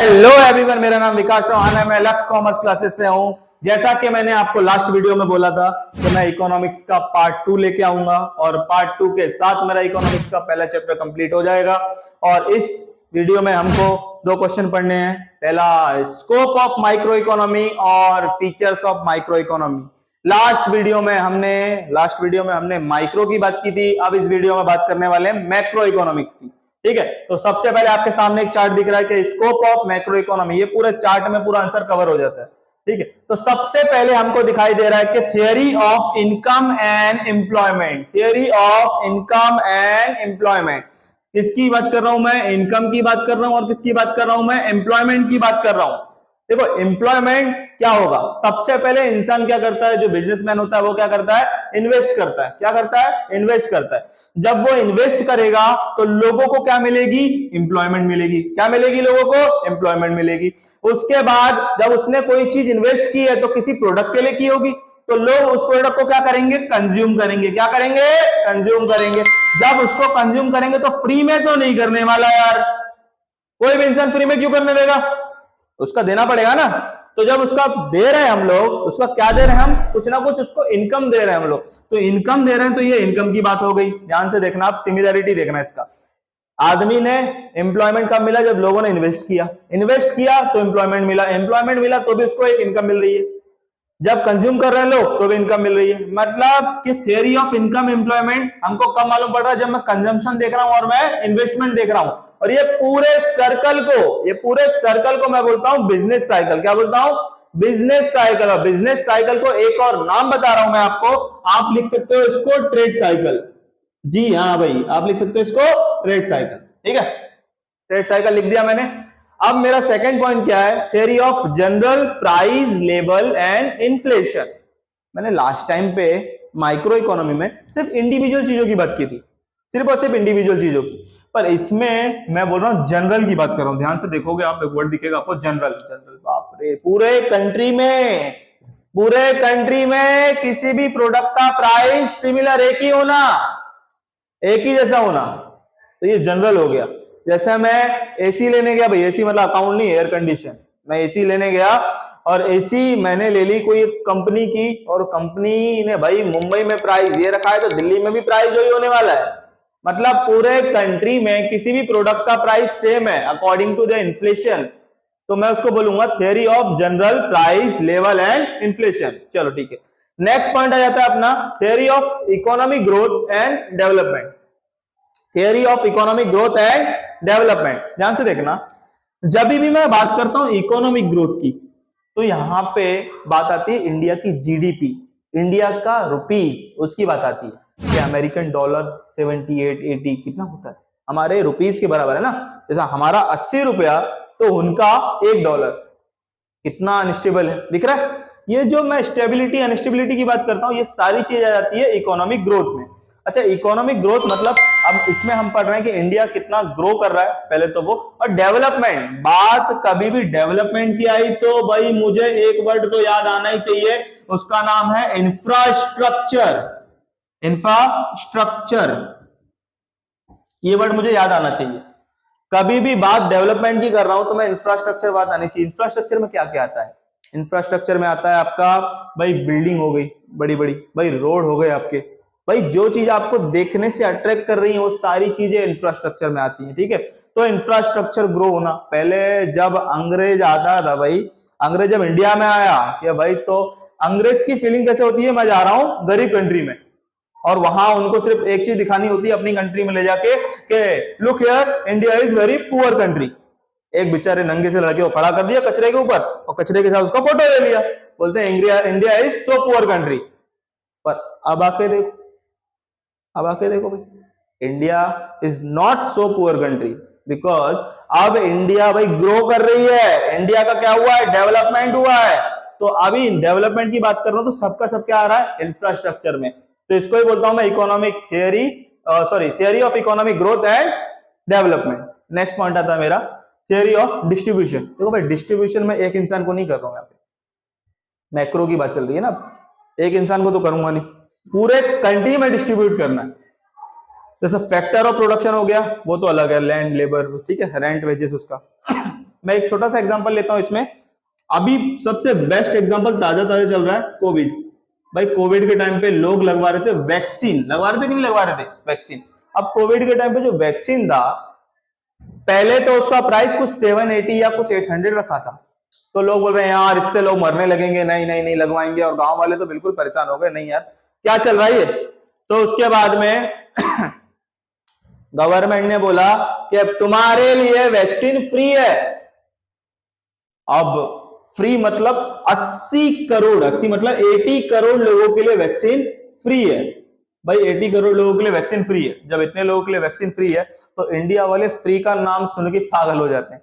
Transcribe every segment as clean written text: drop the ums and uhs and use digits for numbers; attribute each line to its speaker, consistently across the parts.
Speaker 1: Hello everyone, मेरा नाम विकास चौहान है। मैं लक्ष्य कॉमर्स क्लासेस से हूं। जैसा कि मैंने आपको लास्ट वीडियो में बोला था कि मैं इकोनॉमिक्स का पार्ट 2 लेके आऊंगा और पार्ट 2 के साथ मेरा इकोनॉमिक्स का पहला चैप्टर कंप्लीट हो जाएगा। और इस वीडियो में हमको दो क्वेश्चन पढ़ने हैं। पहला, स्कोप ऑफ माइक्रो इकोनॉमी और features of micro economy. Last video में हमने माइक्रो की बात की थी। अब इस वीडियो में बात करने वाले हैं मैक्रो इकोनॉमिक्स की। ठीक है, तो सबसे पहले आपके सामने एक चार्ट दिख रहा है कि स्कोप ऑफ मैक्रो इकोनॉमी। ये पूरे चार्ट में पूरा आंसर कवर हो जाता है। ठीक है, तो सबसे पहले हमको दिखाई दे रहा है कि theory of income and employment. Theory of income and employment किसकी बात कर रहा हूं मैं? इनकम की बात कर रहा हूं। और किसकी बात कर रहा हूं मैं? एम्प्लॉयमेंट की बात कर रहा हूं। देखो, एम्प्लॉयमेंट क्या होगा? सबसे पहले इंसान क्या करता है? जो बिजनेसमैन होता है वो क्या करता है? इन्वेस्ट करता है। क्या करता है? इन्वेस्ट करता है। जब वो इन्वेस्ट करेगा तो लोगों को क्या मिलेगी? एम्प्लॉयमेंट मिलेगी। क्या मिलेगी? लोगों को एम्प्लॉयमेंट मिलेगी। उसके बाद जब उसने कोई चीज इन्वेस्ट की है तो किसी प्रोडक्ट के लिए की होगी, तो लोग उस प्रोडक्ट को क्या करेंगे? कंज्यूम करेंगे। क्या करेंगे? कंज्यूम करेंगे। जब उसको कंज्यूम करेंगे तो फ्री में तो नहीं करने वाला यार। कोई भी इंसान फ्री में क्यों करने देगा? उसका देना पड़ेगा ना। तो जब उसका दे रहे हैं हम लोग, उसका क्या दे रहे हैं? हम कुछ ना कुछ उसको इनकम दे रहे हैं हम लोग। तो इनकम दे रहे हैं तो ये इनकम की बात हो गई। ध्यान से देखना, आप सिमिलरिटी देखना इसका। आदमी ने एम्प्लॉयमेंट कब मिला? जब लोगों ने इन्वेस्ट किया। इन्वेस्ट किया तो एम्प्लॉयमेंट मिला। एम्प्लॉयमेंट मिला तो भी उसको एक इनकम मिल रही है। जब कंज्यूम कर रहे हैं लोग तो भी इनकम मिल रही है। मतलब कि थियरी ऑफ इनकम एम्प्लॉयमेंट हमको कब मालूम पड़ रहा है? जब मैं कंजम्पशन देख रहा हूं और मैं इन्वेस्टमेंट देख रहा हूं। और ये पूरे सर्कल को मैं बोलता हूं बिजनेस साइकिल। क्या बोलता हूं? Business cycle. और बिजनेस साइकिल को एक और नाम बता रहा हूं मैं आपको। आप लिख सकते हो इसको ट्रेड साइकिल। जी हाँ भाई, आप लिख सकते हो इसको ट्रेड साइकिल। ठीक है, ट्रेड साइकिल लिख दिया मैंने। अब मेरा सेकंड पॉइंट क्या है? Theory of general price level and inflation. मैंने लास्ट टाइम पे माइक्रो इकोनॉमी में सिर्फ इंडिविजुअल चीजों की बात की थी, सिर्फ और सिर्फ इंडिविजुअल चीजों की। पर इसमें मैं बोल रहा हूं जनरल की बात कर रहा हूं। ध्यान से देखोगे आप, एक वर्ड दिखेगा आपको, जनरल। जनरल, बाप रे, पूरे कंट्री में किसी भी प्रोडक्ट का प्राइस सिमिलर, एक ही होना, एक ही जैसा होना, तो ये जनरल हो गया। जैसे मैं एसी लेने गया, भाई एसी मतलब अकाउंट नहीं, एयर कंडीशन। मैं एसी लेने गया और एसी मैंने ले ली कोई कंपनी की, और कंपनी ने भाई मुंबई में प्राइस ये रखा है तो दिल्ली में भी प्राइस वही होने वाला है। मतलब पूरे कंट्री में किसी भी प्रोडक्ट का प्राइस सेम है अकॉर्डिंग टू द इन्फ्लेशन, तो मैं उसको बोलूंगा theory of general price level and inflation. चलो ठीक है, नेक्स्ट पॉइंट आ जाता है अपना theory of economic growth and development. Theory of economic growth and development, ध्यान से देखना। जब भी मैं बात करता हूं इकोनॉमिक ग्रोथ की, तो यहां पे बात आती है इंडिया की जीडीपी, इंडिया का रुपीज, उसकी बात आती है कि अमेरिकन डॉलर 78 80 कितना होता है? हमारे रुपीज के बराबर है ना। जैसा हमारा 80 रुपया तो उनका $1। कितना अनस्टेबल है, दिख रहा है? ये जो मैं स्टेबिलिटी अनस्टेबिलिटी की बात करता हूं, ये सारी चीज आ जाती है इकोनॉमिक ग्रोथ में। अच्छा, इकोनॉमिक ग्रोथ मतलब अब इसमें हम पढ़ रहे हैं कि इंडिया कितना ग्रो कर रहा है, पहले तो वो। और डेवलपमेंट, बात कभी भी डेवलपमेंट की आई तो भाई मुझे एक वर्ड तो याद आना ही चाहिए, उसका नाम है इंफ्रास्ट्रक्चर। इंफ्रास्ट्रक्चर, ये वर्ड मुझे याद आना चाहिए। कभी भी बात डेवलपमेंट की कर रहा हूं तो मैं इंफ्रास्ट्रक्चर बात आनी चाहिए। इंफ्रास्ट्रक्चर में क्या क्या आता है? इंफ्रास्ट्रक्चर में आता है आपका भाई बिल्डिंग हो गई बड़ी बड़ी, भाई रोड हो गए आपके, भाई जो चीज आपको देखने से अट्रैक्ट कर रही है वो सारी चीजें इंफ्रास्ट्रक्चर में आती हैं। ठीक है, तो इंफ्रास्ट्रक्चर ग्रो होना। पहले जब अंग्रेज आता था भाई, अंग्रेज जब इंडिया में आया कि भाई, तो अंग्रेज की फीलिंग कैसे होती है? मैं जा रहा हूं गरीब कंट्री में, और वहां उनको सिर्फ एक चीज दिखानी होती है अपनी कंट्री में ले जाके कि look here, India is very poor country. एक बेचारे नंगे से लड़के को खड़ा कर दिया कचरे के ऊपर और कचरे के साथ उसका फोटो ले लिया, बोलते हैं India is so poor country. पर अब आके देखो भाई, India is not so poor country, because अब इंडिया भाई ग्रो कर रही है। इंडिया का क्या हुआ है? डेवलपमेंट हुआ है। तो अभी डेवलपमेंट की बात कर रहा हूं तो सबका सब क्या आ रहा है? इंफ्रास्ट्रक्चर में। तो इसको ही बोलता हूं मैं economic theory, theory of economic growth and development. Next point आता है मेरा थियरी ऑफ डिस्ट्रीब्यूशन। देखो भाई, डिस्ट्रीब्यूशन में एक इंसान को नहीं कर रहा हूं, यहाँ पे मैक्रो की बात चल रही है ना। एक इंसान को तो करूंगा नहीं, पूरे कंट्री में डिस्ट्रीब्यूट करना है। जैसे फैक्टर ऑफ प्रोडक्शन हो गया, वो तो अलग है, लैंड लेबर, ठीक है, रेंट वेजेस उसका। मैं एक छोटा सा एग्जांपल लेता हूं इसमें। अभी सबसे बेस्ट एग्जांपल ताजा ताजा चल रहा है कोविड। भाई कोविड के टाइम पे लोग लगवा रहे थे वैक्सीन, लगवा रहे थे कि नहीं लगवा रहे थे वैक्सीन। अब कोविड के टाइम पे जो वैक्सीन था, पहले तो उसका प्राइस कुछ 780 या कुछ 800 रखा था। तो लोग बोल रहे हैं यार इससे लोग मरने लगेंगे, नहीं नहीं नहीं लगवाएंगे। और गांव वाले तो बिल्कुल परेशान हो गए, नहीं यार क्या चल रहा है ये। तो उसके बाद में गवर्नमेंट ने बोला कि अब तुम्हारे लिए वैक्सीन फ्री है। अब फ्री मतलब 80 करोड़, 80 मतलब 80 करोड़ लोगों के लिए वैक्सीन फ्री है। भाई 80 करोड़ लोगों के लिए वैक्सीन फ्री है। जब इतने लोगों के लिए वैक्सीन फ्री है तो इंडिया वाले फ्री का नाम सुन के पागल हो जाते हैं।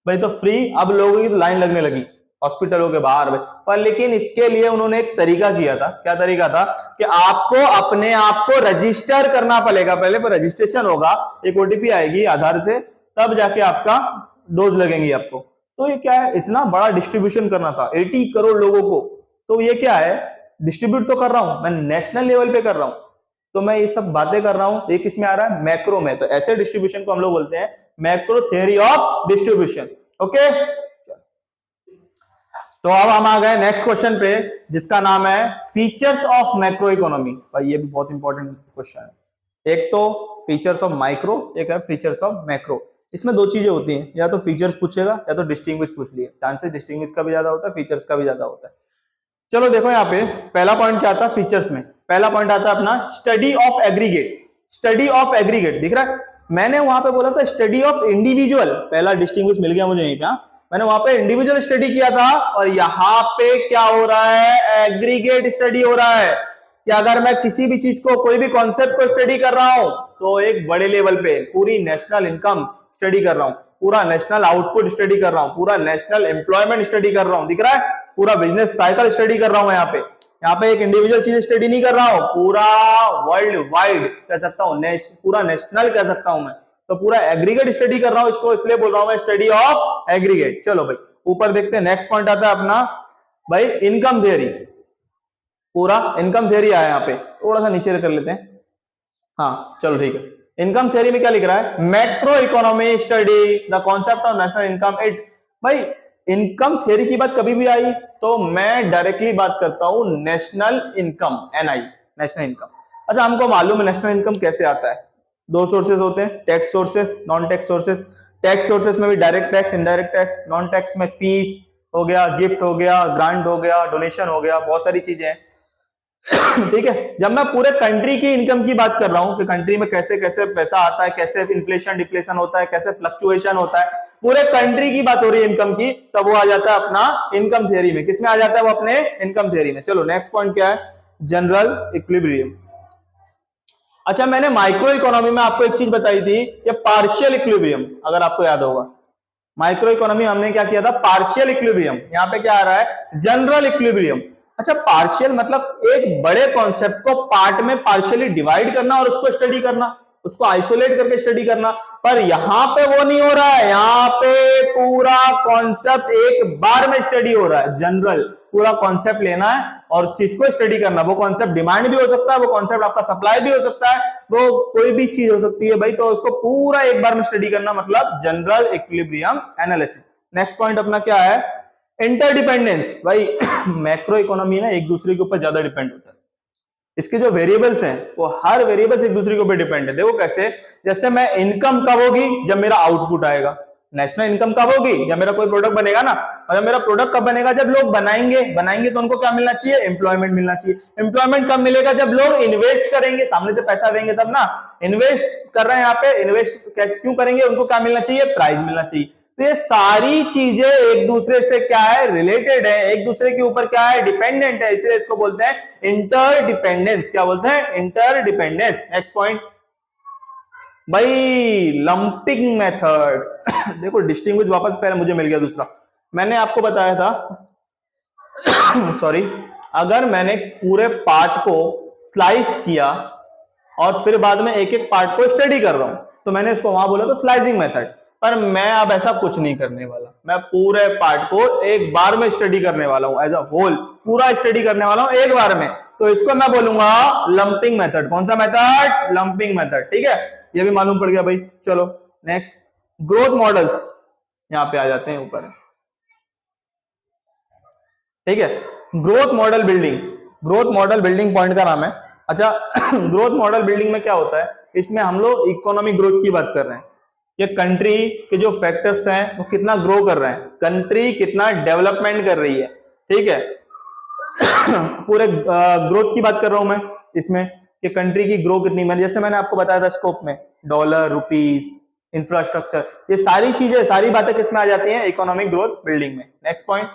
Speaker 1: भाई तो फ्री, अब लोगों की लाइन लगने लगी हॉस्पिटलों के बाहर भाई। पर लेकिन इसके लिए उन्होंने एक तरीका किया था। क्या तरीका था कि आपको अपने आप को रजिस्टर करना पड़ेगा पहले, पर रजिस्ट्रेशन होगा, एक ओटीपी आएगी आधार से, तब जाके आपका डोज लगेंगी आपको। तो ये क्या है, इतना बड़ा डिस्ट्रीब्यूशन करना था 80 करोड़ लोगों को। तो ये क्या है, डिस्ट्रीब्यूट तो कर रहा हूं मैं, नेशनल लेवल पे कर रहा हूं। तो मैं ये सब बातें कर रहा हूं, ये किस में आ रहा है, मैक्रो में। तो ऐसे डिस्ट्रीब्यूशन को हम लोग बोलते हैं macro theory of distribution. Okay, तो अब हम आ गए नेक्स्ट क्वेश्चन पे, जिसका नाम है फीचर्स ऑफ मैक्रो इकोनॉमी। भाई ये भी बहुत इंपॉर्टेंट क्वेश्चन है। एक तो फीचर्स ऑफ माइक्रो, एक है फीचर्स ऑफ मैक्रो। इसमें दो चीजें होती हैं, या तो फीचर्स पूछेगा या तो डिस्टिंग्विश पूछ लिया। चांसेस डिस्टिंग्विश का भी ज्यादा होता है, फीचर्स का भी ज्यादा होता है। चलो देखो यहाँ पे पहला पॉइंट क्या आता है फीचर्स में। पहला पॉइंट आता है अपना study of aggregate. Study of aggregate दिख रहा है, मैंने वहां पे बोला था स्टडी ऑफ इंडिविजुअल, पहला डिस्टिंग्विश मिल गया मुझे यहीं पे। मैंने वहां पे इंडिविजुअल स्टडी किया था, और यहाँ पे क्या हो रहा है, एग्रीगेट स्टडी हो रहा है। कि अगर मैं किसी भी चीज को, कोई भी कॉन्सेप्ट को स्टडी कर रहा हूं, तो एक बड़े लेवल पे पूरी नेशनल इनकम स्टडी कर रहा हूं, पूरा नेशनल आउटपुट स्टडी कर रहा हूं, पूरा नेशनल एम्प्लॉयमेंट स्टडी कर रहा हूं, दिख रहा है, पूरा बिजनेस साइकिल स्टडी कर रहा हूं। यहाँ पे एक इंडिविजुअल चीज स्टडी नहीं कर रहा हूं, पूरा वर्ल्ड वाइड कह सकता हूं, पूरा नेशनल कह सकता हूं मैं। तो पूरा एग्रीगेट स्टडी कर रहा हूं, इसको इसलिए बोल रहा हूं मैं स्टडी ऑफ एग्रीगेट। चलो भाई ऊपर देखते हैं, नेक्स्ट पॉइंट आता है अपना भाई इनकम थियरी। पूरा इनकम थियरी आया यहाँ पे, थोड़ा सा नीचे कर लेते हैं। हाँ चलो ठीक है, इनकम थियरी में क्या लिख रहा है, macro economy study the concept of national income. It भाई इनकम थियरी की बात कभी भी आई तो मैं डायरेक्टली बात करता हूं national income, NI, national income. अच्छा हमको मालूम है नेशनल इनकम कैसे आता है, दो सोर्सेस होते हैं, tax sources, non tax sources. Tax sources में भी direct tax, indirect tax. Non tax में फीस हो गया, गिफ्ट हो गया, ग्रांट हो गया, डोनेशन हो गया, बहुत सारी चीजें हैं। ठीक है, जब मैं पूरे कंट्री की इनकम की बात कर रहा हूं कि कंट्री में कैसे कैसे पैसा आता है, कैसे इन्फ्लेशन डिफ्लेशन होता है, कैसे फ्लक्चुएशन होता है, पूरे कंट्री की बात हो रही है इनकम की, तब वो आ जाता है अपना इनकम थियरी में। किसमें आ जाता है वो, अपने इनकम थियरी में। चलो नेक्स्ट पॉइंट क्या है, जनरल इक्विलिब्रियम। अच्छा मैंने माइक्रो इकोनॉमी में आपको एक चीज बताई थी, ये पार्शियल इक्विलिब्रियम, अगर आपको याद होगा। माइक्रो इकोनॉमी हमने क्या किया था, पार्शियल इक्विलिब्रियम। यहाँ पे क्या आ रहा है, जनरल इक्विलिब्रियम। अच्छा पार्शियल मतलब एक बड़े कॉन्सेप्ट को पार्ट में पार्शियली डिवाइड करना और उसको स्टडी करना, उसको आइसोलेट करके स्टडी करना। पर यहां पे वो नहीं हो रहा है, यहाँ पे पूरा कॉन्सेप्ट एक बार में स्टडी हो रहा है। जनरल पूरा कॉन्सेप्ट लेना है और उस चीज को स्टडी करना। वो कॉन्सेप्ट डिमांड भी हो सकता है, वो कॉन्सेप्ट आपका सप्लाई भी हो सकता है, वो कोई भी चीज हो सकती है भाई। तो उसको पूरा एक बार में स्टडी करना, मतलब general equilibrium analysis. Next point अपना क्या है, इंटरडिपेंडेंस। भाई मैक्रो इकोनॉमी ना एक दूसरे के ऊपर ज्यादा डिपेंड होता है। इसके जो वेरिएबल्स हैं वो हर वेरिएबल्स एक दूसरे के ऊपर डिपेंड है। देखो कैसे, जैसे मैं इनकम कब होगी, जब मेरा आउटपुट आएगा। नेशनल इनकम कब होगी, जब मेरा कोई प्रोडक्ट बनेगा ना। और जब मेरा प्रोडक्ट कब बनेगा, जब लोग बनाएंगे तो उनको क्या मिलना चाहिए, एम्प्लॉयमेंट मिलना चाहिए। एम्प्लॉयमेंट कब मिलेगा, जब लोग इन्वेस्ट करेंगे, सामने से पैसा देंगे तब ना। इन्वेस्ट कर रहे हैं यहाँ पे, इन्वेस्ट कैसे क्यों करेंगे, उनको क्या मिलना चाहिए, प्राइस मिलना चाहिए। तो ये सारी चीजें एक दूसरे से क्या है, रिलेटेड है, एक दूसरे के ऊपर क्या है, डिपेंडेंट है। इसलिए इसको बोलते हैं इंटरडिपेंडेंस। क्या बोलते हैं, इंटरडिपेंडेंस। नेक्स्ट पॉइंट भाई लंपिंग मेथड। देखो डिस्टिंग्विश वापस पहले मुझे मिल गया दूसरा। मैंने आपको बताया था सॉरी, अगर मैंने पूरे पार्ट को स्लाइस किया और फिर बाद में एक एक पार्ट को स्टडी कर रहा हूं, तो मैंने इसको वहां बोला था स्लाइसिंग मेथड। पर मैं अब ऐसा कुछ नहीं करने वाला, मैं पूरे पार्ट को एक बार में स्टडी करने वाला हूं, एज अ होल पूरा स्टडी करने वाला हूं एक बार में। तो इसको मैं बोलूंगा लंपिंग मेथड। कौन सा मेथड, लंपिंग मेथड। ठीक है, ये भी मालूम पड़ गया भाई। चलो नेक्स्ट, ग्रोथ मॉडल्स। यहाँ पे आ जाते हैं ऊपर, ठीक है। Growth model building, growth model building point का नाम है। अच्छा ग्रोथ मॉडल बिल्डिंग में क्या होता है, इसमें हम लोग इकोनॉमिक ग्रोथ की बात कर रहे हैं, ये कंट्री के जो फैक्टर्स हैं वो कितना ग्रो कर रहे हैं, कंट्री कितना डेवलपमेंट कर रही है, ठीक है। पूरे ग्रोथ की बात कर रहा हूं मैं इसमें, कि कंट्री की ग्रो कितनी, मैंने जैसे मैंने आपको बताया था स्कोप में, डॉलर, रुपीस, इंफ्रास्ट्रक्चर, ये सारी चीजें, सारी बातें किसमें आ जाती हैं, इकोनॉमिक ग्रोथ बिल्डिंग में। Next point,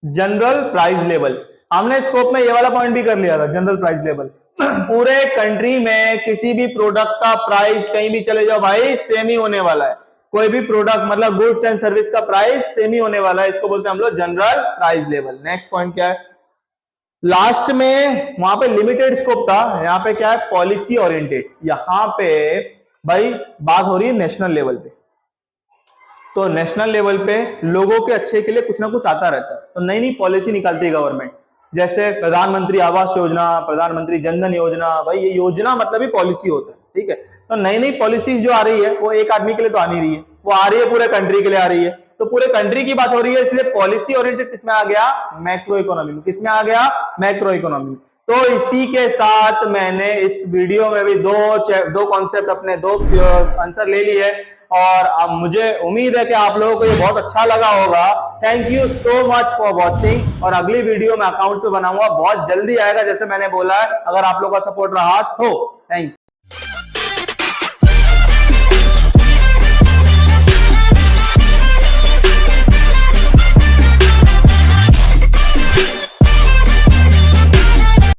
Speaker 1: general price level. हमने स्कोप में ये वाला पॉइंट भी कर लिया था, जनरल प्राइस लेवल। पूरे कंट्री में किसी भी प्रोडक्ट का प्राइस कहीं भी चले जाओ भाई सेम ही होने वाला है, कोई भी प्रोडक्ट मतलब गुड्स एंड सर्विस का प्राइस सेम ही होने वाला है, इसको बोलते हैं हम लोग general price level. Next point क्या है, लास्ट में वहां पे लिमिटेड स्कोप था, यहाँ पे क्या है, पॉलिसी ओरिएंटेड। यहाँ पे भाई बात हो रही है नेशनल लेवल पे, तो नेशनल लेवल पे लोगों के अच्छे के लिए कुछ ना कुछ आता रहता है, तो नई नई पॉलिसी निकालती है गवर्नमेंट, जैसे प्रधानमंत्री आवास योजना, प्रधानमंत्री जनधन योजना, भाई ये योजना मतलब ही पॉलिसी होता है, ठीक है। तो नई नई पॉलिसीज जो आ रही है वो एक आदमी के लिए तो आ नहीं रही है, वो आ रही है पूरे कंट्री के लिए आ रही है, तो पूरे कंट्री की बात हो रही है, इसलिए पॉलिसी ओरिएंटेड किसमें आ गया, मैक्रो इकोनॉमी में। किसमें आ गया, मैक्रो इकोनॉमी में। तो इसी के साथ मैंने इस वीडियो में भी दो कॉन्सेप्ट अपने, दो आंसर ले लिए, और अब मुझे उम्मीद है कि आप लोगों को ये बहुत अच्छा लगा होगा। Thank you so much for watching, और अगली वीडियो मैं अकाउंट पे बनाऊंगा, बहुत जल्दी आएगा जैसे मैंने बोला है, अगर आप लोगों का सपोर्ट रहा तो। Thank you.